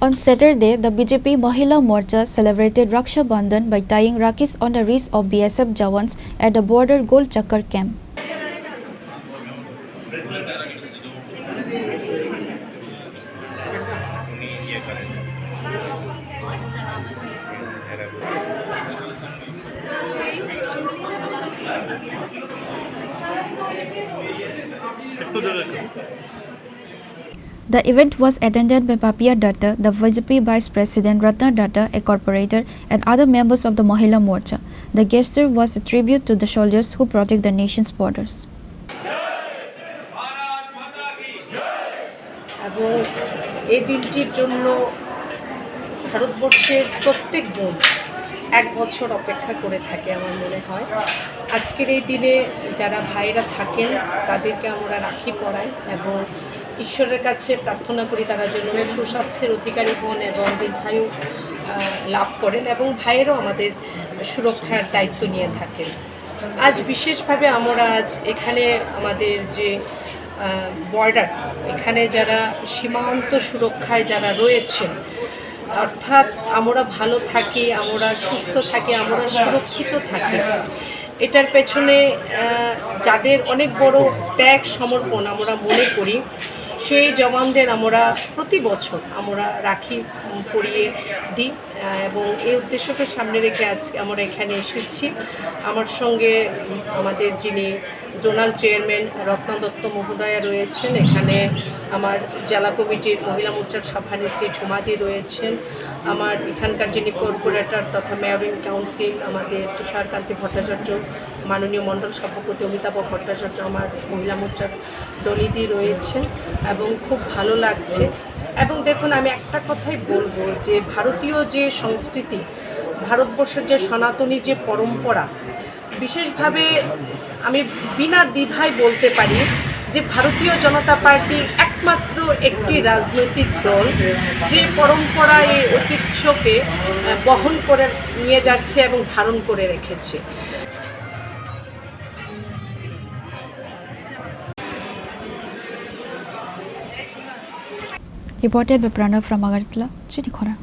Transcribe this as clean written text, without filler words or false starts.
On Saturday, the BJP Mahila Morcha celebrated Raksha Bandhan by tying Rakis on the wrists of BSF Jawans at the border Gol Chakkar camp. The event was attended by Papia Datta, the BJP Vice President Ratna Datta, a corporator, and other members of the Mahila Morcha. The gesture was a tribute to the soldiers who protect the nation's borders. এবং এই দিনটির জন্য ভারতবর্ষের প্রত্যেক বোন এক বছর অপেক্ষা করে থাকে আমার মনে হয়। আজকের এই দিনে যারা ভাইরা থাকেন তাদেরকে আমরা রাখি পরাই এবং ঈশ্বরের কাছে প্রার্থনা করি তারা যেন সুস্বাস্থ্যের অধিকারী হন এবং দীর্ঘায়ু লাভ করেন এবং ভাইয়েরও আমাদের সুরক্ষার দায়িত্ব নিয়ে থাকেন। আজ বিশেষভাবে আমরা আজ এখানে আমাদের যে বর্ডার এখানে যারা সীমান্ত সুরক্ষায় যারা রয়েছেন, অর্থাৎ আমরা ভালো থাকি, আমরা সুস্থ থাকি, আমরা সুরক্ষিত থাকি, এটার পেছনে যাদের অনেক বড় ত্যাগ সমর্পণ আমরা মনে করি, সেই জওয়ানদের আমরা প্রতি বছর আমরা রাখি পরিয়ে দিই এবং এই উদ্দেশ্যকে সামনে রেখে আজকে আমরা এখানে এসেছি। আমার সঙ্গে আমাদের যিনি জোনাল চেয়ারম্যান রত্না দত্ত মহোদয়া রয়েছেন, এখানে আমার জেলা কমিটির মহিলা মোর্চার সভানেত্রী ঝুমাদি রয়েছেন, আমার এখানকার যিনি কর্পোরেটর তথা মেয়র কাউন্সিল আমাদের তুষারকান্তি ভট্টাচার্য, মাননীয় মণ্ডল সভাপতি অমিতাভ ভট্টাচার্য, আমার মহিলা মোর্চার দলিদি রয়েছেন এবং খুব ভালো লাগছে। এবং দেখুন, আমি একটা কথাই বলবো যে ভারতীয় যে সংস্কৃতি, ভারতবর্ষের যে সনাতনী যে পরম্পরা, বিশেষভাবে আমি বিনা দ্বিধায় বলতে পারি যে ভারতীয় জনতা পার্টি একমাত্র একটি রাজনৈতিক দল যে পরম্পরা এই ঐতিহ্যকে বহন করে নিয়ে যাচ্ছে এবং ধারণ করে রেখেছে। Reported by Pranav from Agartala, Chittikora.